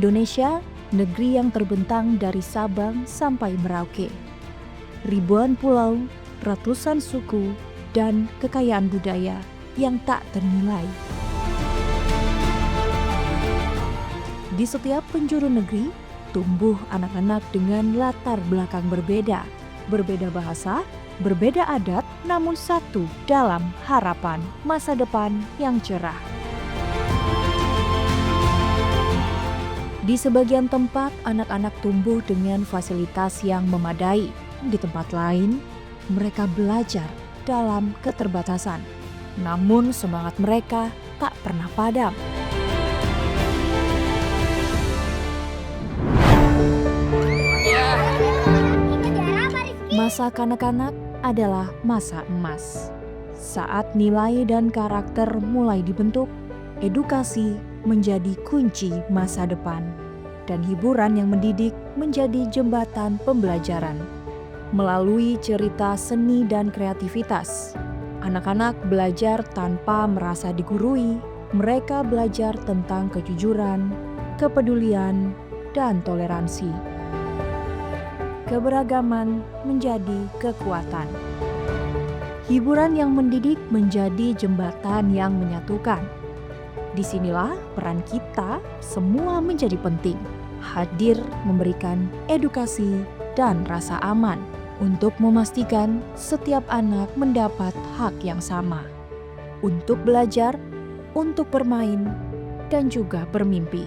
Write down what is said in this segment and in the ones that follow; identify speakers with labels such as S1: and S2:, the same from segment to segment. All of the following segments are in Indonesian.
S1: Indonesia, negeri yang terbentang dari Sabang sampai Merauke. Ribuan pulau, ratusan suku, dan kekayaan budaya yang tak ternilai. Di setiap penjuru negeri, tumbuh anak-anak dengan latar belakang berbeda, berbeda bahasa, berbeda adat, namun satu dalam harapan masa depan yang cerah. Di sebagian tempat, anak-anak tumbuh dengan fasilitas yang memadai. Di tempat lain, mereka belajar dalam keterbatasan. Namun semangat mereka tak pernah padam. Masa kanak-kanak adalah masa emas. Saat nilai dan karakter mulai dibentuk, edukasi menjadi kunci masa depan, dan hiburan yang mendidik menjadi jembatan pembelajaran. Melalui cerita seni dan kreativitas, anak-anak belajar tanpa merasa digurui. Mereka belajar tentang kejujuran, kepedulian, dan toleransi. Keberagaman menjadi kekuatan. Hiburan yang mendidik menjadi jembatan yang menyatukan. Disinilah peran kita semua menjadi penting. Hadir memberikan edukasi dan rasa aman untuk memastikan setiap anak mendapat hak yang sama. Untuk belajar, untuk bermain, dan juga bermimpi.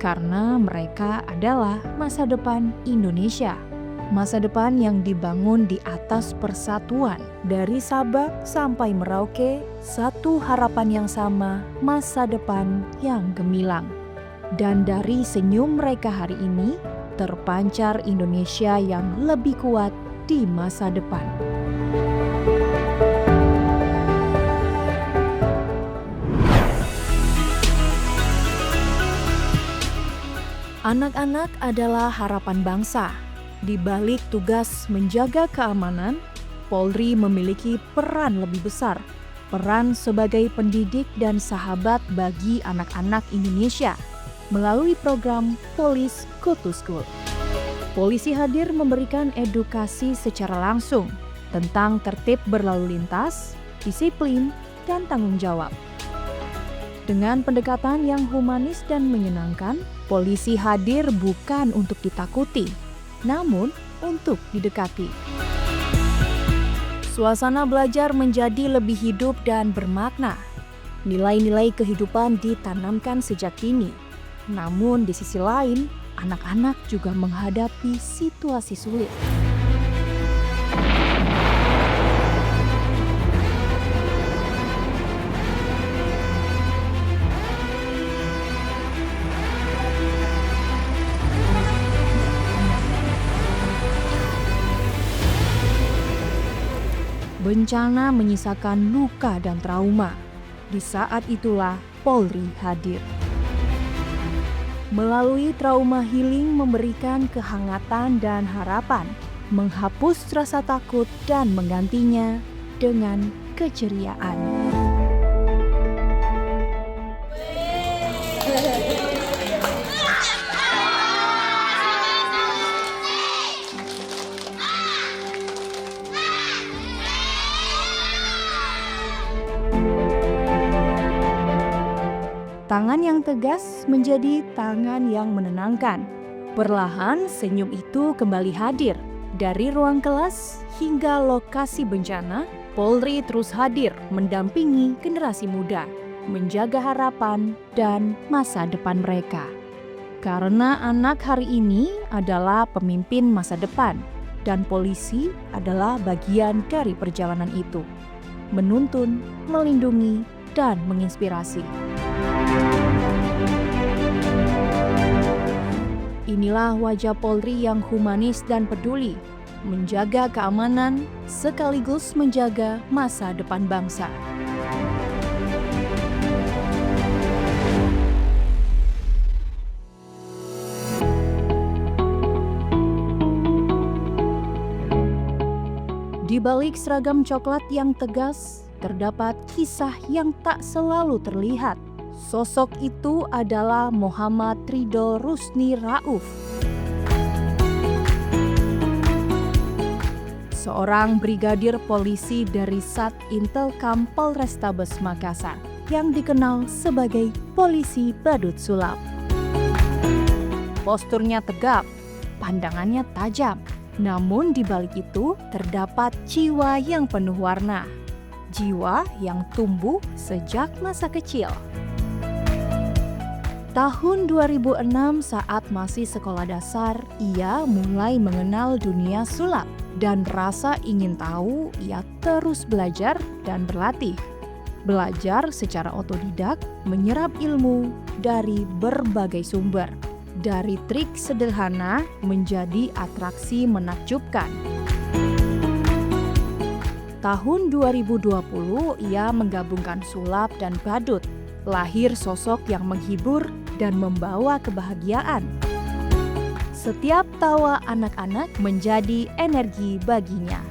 S1: Karena mereka adalah masa depan Indonesia. Masa depan yang dibangun di atas persatuan. Dari Sabang sampai Merauke, satu harapan yang sama, masa depan yang gemilang. Dan dari senyum mereka hari ini, terpancar Indonesia yang lebih kuat di masa depan. Anak-anak adalah harapan bangsa. Di balik tugas menjaga keamanan, Polri memiliki peran lebih besar. Peran sebagai pendidik dan sahabat bagi anak-anak Indonesia melalui program Police Go to School. Polisi hadir memberikan edukasi secara langsung tentang tertib berlalu lintas, disiplin, dan tanggung jawab. Dengan pendekatan yang humanis dan menyenangkan, polisi hadir bukan untuk ditakuti, namun untuk didekati. Suasana belajar menjadi lebih hidup dan bermakna. Nilai-nilai kehidupan ditanamkan sejak dini. Namun di sisi lain, anak-anak juga menghadapi situasi sulit. Bencana menyisakan luka dan trauma. Di saat itulah Polri hadir. Melalui trauma healing memberikan kehangatan dan harapan, menghapus rasa takut dan menggantinya dengan keceriaan. Tangan yang tegas menjadi tangan yang menenangkan. Perlahan senyum itu kembali hadir. Dari ruang kelas hingga lokasi bencana, Polri terus hadir mendampingi generasi muda, menjaga harapan dan masa depan mereka. Karena anak hari ini adalah pemimpin masa depan, dan polisi adalah bagian dari perjalanan itu. Menuntun, melindungi, dan menginspirasi. Inilah wajah Polri yang humanis dan peduli, menjaga keamanan sekaligus menjaga masa depan bangsa. Di balik seragam coklat yang tegas, terdapat kisah yang tak selalu terlihat. Sosok itu adalah Muhammad Ridho Rusni Rauf, seorang brigadir polisi dari Satintelkam Polrestabes Makassar yang dikenal sebagai polisi badut sulap. Posturnya tegap, pandangannya tajam, namun di balik itu terdapat jiwa yang penuh warna, jiwa yang tumbuh sejak masa kecil. Tahun 2006 saat masih sekolah dasar, ia mulai mengenal dunia sulap dan rasa ingin tahu ia terus belajar dan berlatih. Belajar secara otodidak, menyerap ilmu dari berbagai sumber. Dari trik sederhana menjadi atraksi menakjubkan. Tahun 2020 ia menggabungkan sulap dan badut. Lahir sosok yang menghibur dan membawa kebahagiaan. Setiap tawa anak-anak menjadi energi baginya.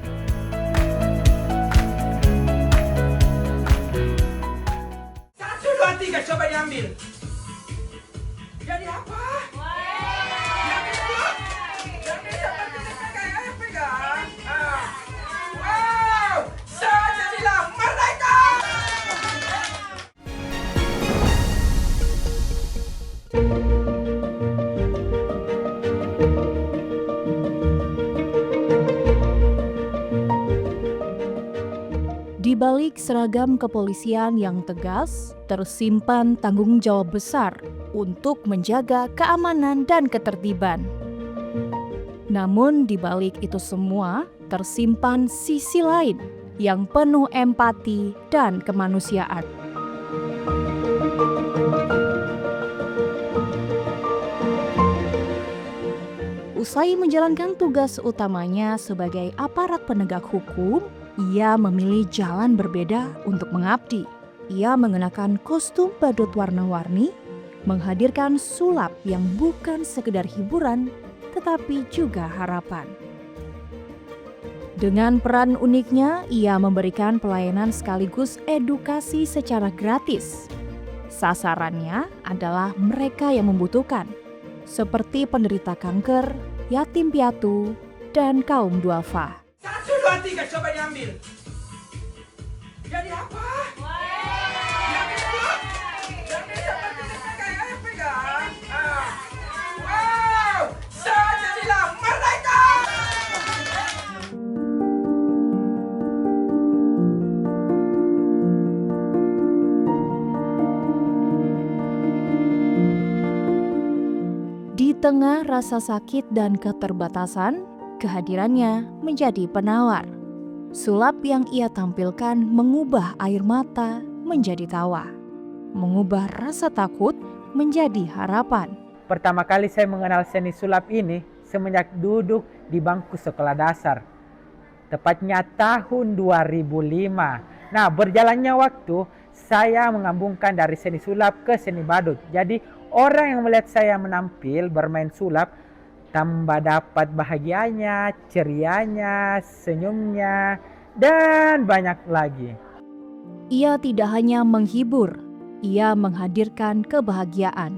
S2: 1, 2, 3, coba diambil. Jadi apa? Diambil dulu. Diambil seperti dipegang, ayo pegang. Wow, saya jadilah merdeka.
S1: Di balik seragam kepolisian yang tegas, tersimpan tanggung jawab besar untuk menjaga keamanan dan ketertiban. Namun di balik itu semua, tersimpan sisi lain yang penuh empati dan kemanusiaan. Usai menjalankan tugas utamanya sebagai aparat penegak hukum, ia memilih jalan berbeda untuk mengabdi. Ia mengenakan kostum badut warna-warni, menghadirkan sulap yang bukan sekedar hiburan, tetapi juga harapan. Dengan peran uniknya, ia memberikan pelayanan sekaligus edukasi secara gratis. Sasarannya adalah mereka yang membutuhkan, seperti penderita kanker, yatim piatu, dan kaum duafa.
S2: 1, 2, 3, coba diambil. Jadi apa? Diambil dulu. Diambil seperti dipegang, ayo pegang. Wow, saya jadilah merdeka.
S1: Di tengah rasa sakit dan keterbatasan, kehadirannya menjadi penawar. Sulap yang ia tampilkan mengubah air mata menjadi tawa, mengubah rasa takut menjadi harapan.
S3: Pertama kali saya mengenal seni sulap ini semenjak duduk di bangku sekolah dasar. Tepatnya tahun 2005. Nah, berjalannya waktu, saya mengambungkan dari seni sulap ke seni badut. Jadi, orang yang melihat saya menampil bermain sulap tambah dapat bahagianya, cerianya, senyumnya, dan banyak lagi.
S1: Ia tidak hanya menghibur, ia menghadirkan kebahagiaan.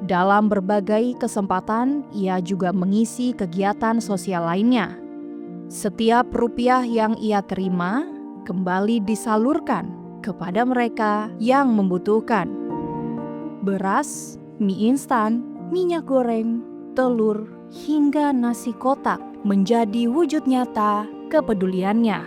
S1: Dalam berbagai kesempatan, ia juga mengisi kegiatan sosial lainnya. Setiap rupiah yang ia terima kembali disalurkan kepada mereka yang membutuhkan. Beras, mie instan, minyak goreng, telur, hingga nasi kotak menjadi wujud nyata kepeduliannya.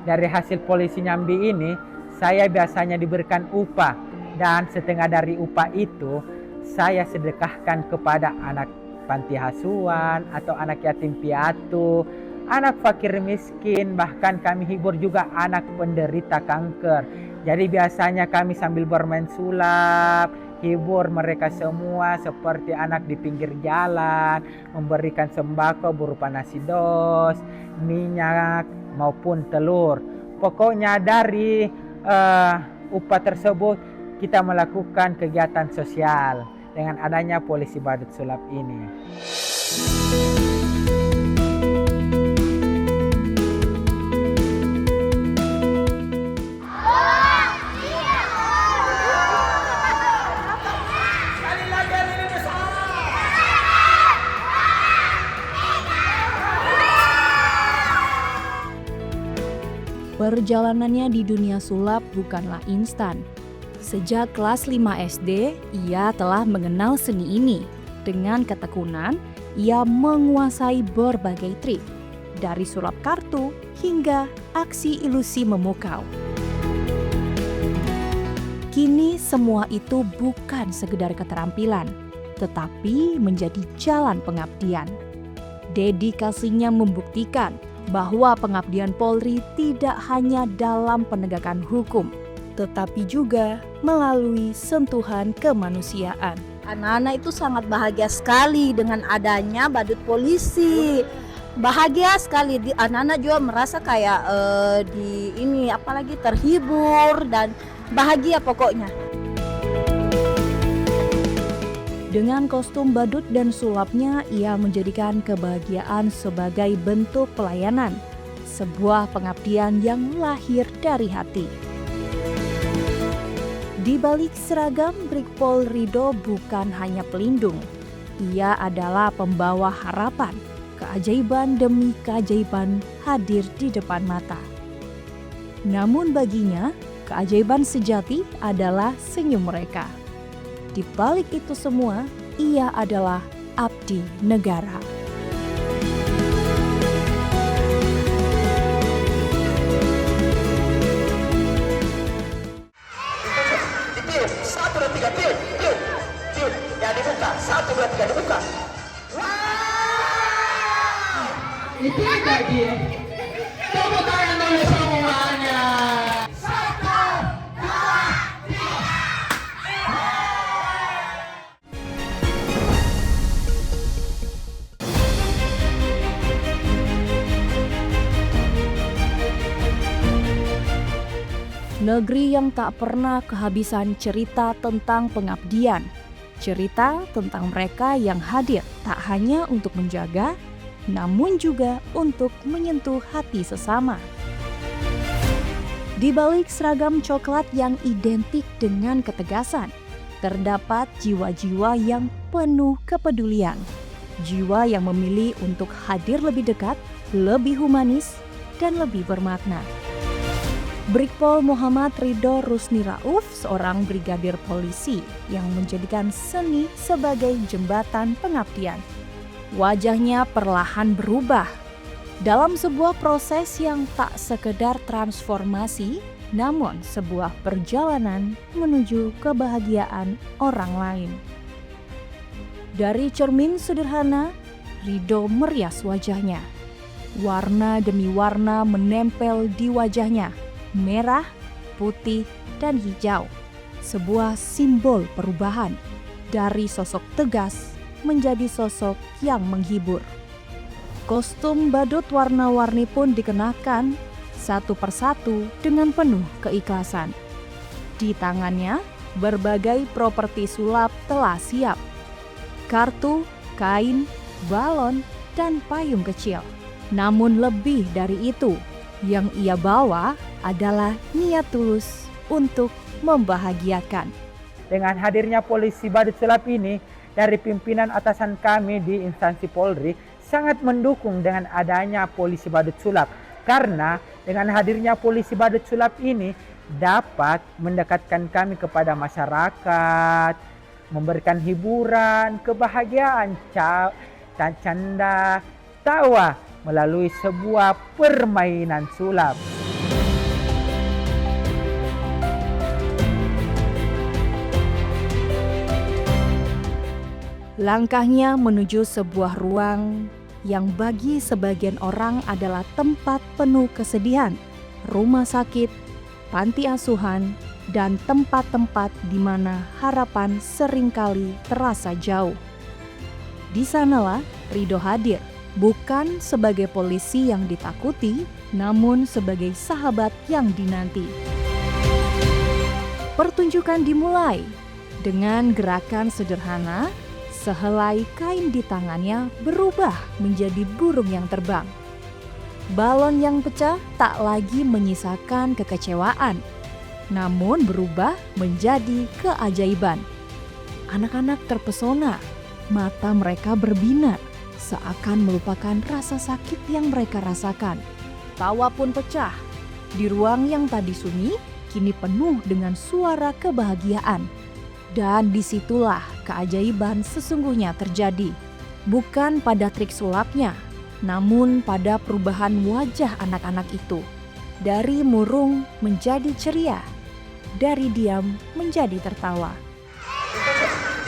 S3: Dari hasil polisi Nyambi ini, saya biasanya diberikan upah. Dan setengah dari upah itu, saya sedekahkan kepada anak panti asuhan atau anak yatim piatu, anak fakir miskin, bahkan kami hibur juga anak penderita kanker. Jadi biasanya kami sambil bermain sulap, hibur mereka semua seperti anak di pinggir jalan, memberikan sembako berupa nasi dos, minyak maupun telur. Pokoknya dari upah tersebut kita melakukan kegiatan sosial dengan adanya polisi badut sulap ini.
S1: Perjalanannya di dunia sulap bukanlah instan. Sejak kelas 5 SD, ia telah mengenal seni ini. Dengan ketekunan, ia menguasai berbagai trik, dari sulap kartu hingga aksi ilusi memukau. Kini semua itu bukan sekedar keterampilan, tetapi menjadi jalan pengabdian. Dedikasinya membuktikan bahwa pengabdian Polri tidak hanya dalam penegakan hukum, tetapi juga melalui sentuhan kemanusiaan.
S4: Anak-anak itu sangat bahagia sekali dengan adanya badut polisi. Bahagia sekali, anak-anak juga merasa kayak apalagi terhibur dan bahagia pokoknya.
S1: Dengan kostum badut dan sulapnya, ia menjadikan kebahagiaan sebagai bentuk pelayanan, sebuah pengabdian yang lahir dari hati. Di balik seragam, Brigpol Ridho bukan hanya pelindung. Ia adalah pembawa harapan, keajaiban demi keajaiban hadir di depan mata. Namun baginya, keajaiban sejati adalah senyum mereka. Di balik itu semua, ia adalah abdi negara.
S2: Ditiup, 1, 2, 3, tiup, tiup, tiup. Ya dibuka, 1, 2, 3, dibuka. Wah! Itu lagi. Tepuk tangan dulu semuanya.
S1: Negeri yang tak pernah kehabisan cerita tentang pengabdian. Cerita tentang mereka yang hadir tak hanya untuk menjaga, namun juga untuk menyentuh hati sesama. Di balik seragam coklat yang identik dengan ketegasan, terdapat jiwa-jiwa yang penuh kepedulian. Jiwa yang memilih untuk hadir lebih dekat, lebih humanis, dan lebih bermakna. Brigpol Muhammad Ridho Rusni Rauf, seorang brigadir polisi yang menjadikan seni sebagai jembatan pengabdian. Wajahnya perlahan berubah dalam sebuah proses yang tak sekedar transformasi, namun sebuah perjalanan menuju kebahagiaan orang lain. Dari cermin sederhana, Ridho merias wajahnya. Warna demi warna menempel di wajahnya. Merah, putih, dan hijau, sebuah simbol perubahan dari sosok tegas menjadi sosok yang menghibur. Kostum badut warna-warni pun dikenakan satu persatu dengan penuh keikhlasan. Di tangannya, berbagai properti sulap telah siap. Kartu, kain, balon, dan payung kecil. Namun lebih dari itu, yang ia bawa adalah niat tulus untuk membahagiakan.
S3: Dengan hadirnya polisi badut sulap ini, dari pimpinan atasan kami di instansi Polri sangat mendukung dengan adanya polisi badut sulap. Karena dengan hadirnya polisi badut sulap ini dapat mendekatkan kami kepada masyarakat, memberikan hiburan, kebahagiaan, canda, tawa melalui sebuah permainan sulap.
S1: Langkahnya menuju sebuah ruang yang bagi sebagian orang adalah tempat penuh kesedihan, rumah sakit, panti asuhan, dan tempat-tempat di mana harapan seringkali terasa jauh. Di sanalah Ridho hadir, bukan sebagai polisi yang ditakuti, namun sebagai sahabat yang dinanti. Pertunjukan dimulai dengan gerakan sederhana. Sehelai kain di tangannya berubah menjadi burung yang terbang. Balon yang pecah tak lagi menyisakan kekecewaan, namun berubah menjadi keajaiban. Anak-anak terpesona, mata mereka berbinar, seakan melupakan rasa sakit yang mereka rasakan. Tawa pun pecah, Di ruang yang tadi sunyi, kini penuh dengan suara kebahagiaan. Dan disitulah keajaiban sesungguhnya terjadi. Bukan pada trik sulapnya, namun pada perubahan wajah anak-anak itu. Dari murung menjadi ceria, dari diam menjadi tertawa.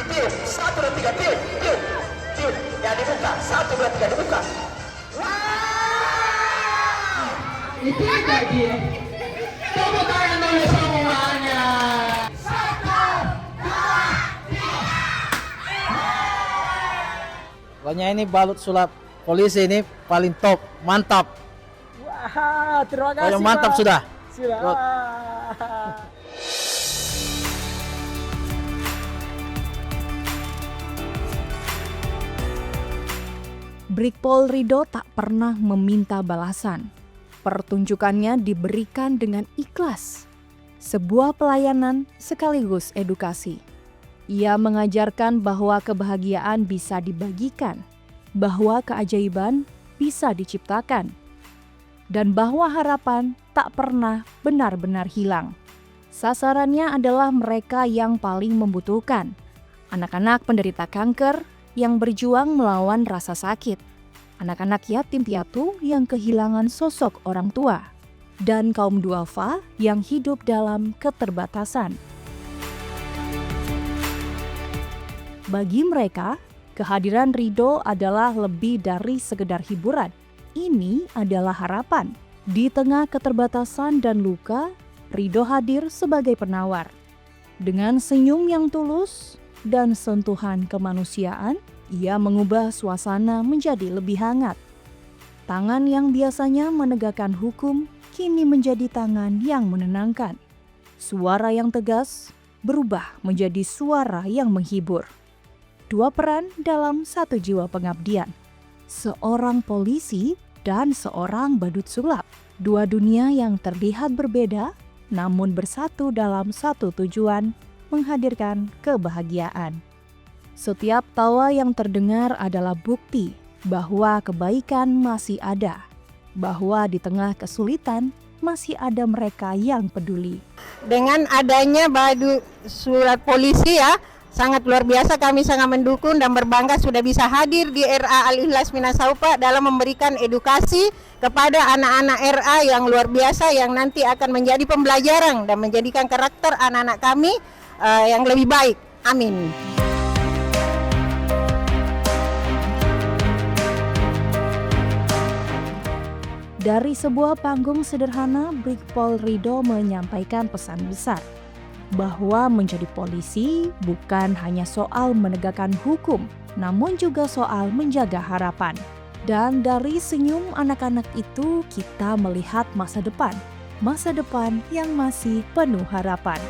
S2: Ditiup, 1, 2, 3, tiup, tiup, tiup. Ya dibuka, 1, 2, 3, dibuka. Itu lagi. Tepuk tangan dulu semuanya.
S5: Pokoknya ini balut sulap polisi ini paling top, mantap.
S3: Wah, terima kasih.
S5: Pokoknya mantap
S3: Pak.
S5: sudah.
S3: Sudah.
S5: Good.
S1: Brigpol Ridho tak pernah meminta balasan. Pertunjukannya diberikan dengan ikhlas. Sebuah pelayanan sekaligus edukasi. Ia mengajarkan bahwa kebahagiaan bisa dibagikan, bahwa keajaiban bisa diciptakan, dan bahwa harapan tak pernah benar-benar hilang. Sasarannya adalah mereka yang paling membutuhkan, anak-anak penderita kanker yang berjuang melawan rasa sakit, anak-anak yatim piatu yang kehilangan sosok orang tua, dan kaum duafa yang hidup dalam keterbatasan. Bagi mereka, kehadiran Ridho adalah lebih dari sekedar hiburan. Ini adalah harapan. Di tengah keterbatasan dan luka, Ridho hadir sebagai penawar. Dengan senyum yang tulus dan sentuhan kemanusiaan, ia mengubah suasana menjadi lebih hangat. Tangan yang biasanya menegakkan hukum, kini menjadi tangan yang menenangkan. Suara yang tegas berubah menjadi suara yang menghibur. Dua peran dalam satu jiwa pengabdian. Seorang polisi dan seorang badut sulap. Dua dunia yang terlihat berbeda, namun bersatu dalam satu tujuan, menghadirkan kebahagiaan. Setiap tawa yang terdengar adalah bukti bahwa kebaikan masih ada, bahwa di tengah kesulitan masih ada mereka yang peduli.
S6: Dengan adanya badut surat polisi ya, sangat luar biasa, kami sangat mendukung dan berbangga sudah bisa hadir di RA Al-Ikhlas Minasaupa dalam memberikan edukasi kepada anak-anak RA yang luar biasa yang nanti akan menjadi pembelajaran dan menjadikan karakter anak-anak kami yang lebih baik. Amin.
S1: Dari sebuah panggung sederhana, Brigpol Ridho menyampaikan pesan besar bahwa menjadi polisi bukan hanya soal menegakkan hukum, namun juga soal menjaga harapan. Dan dari senyum anak-anak itu kita melihat masa depan yang masih penuh harapan.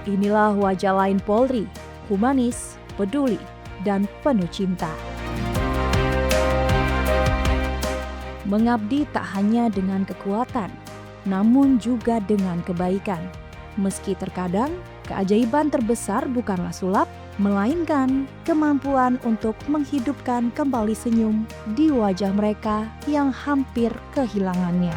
S1: Inilah wajah lain Polri, humanis, peduli, dan penuh cinta. Mengabdi tak hanya dengan kekuatan, namun juga dengan kebaikan. Meski terkadang keajaiban terbesar bukanlah sulap, melainkan kemampuan untuk menghidupkan kembali senyum di wajah mereka yang hampir kehilangannya.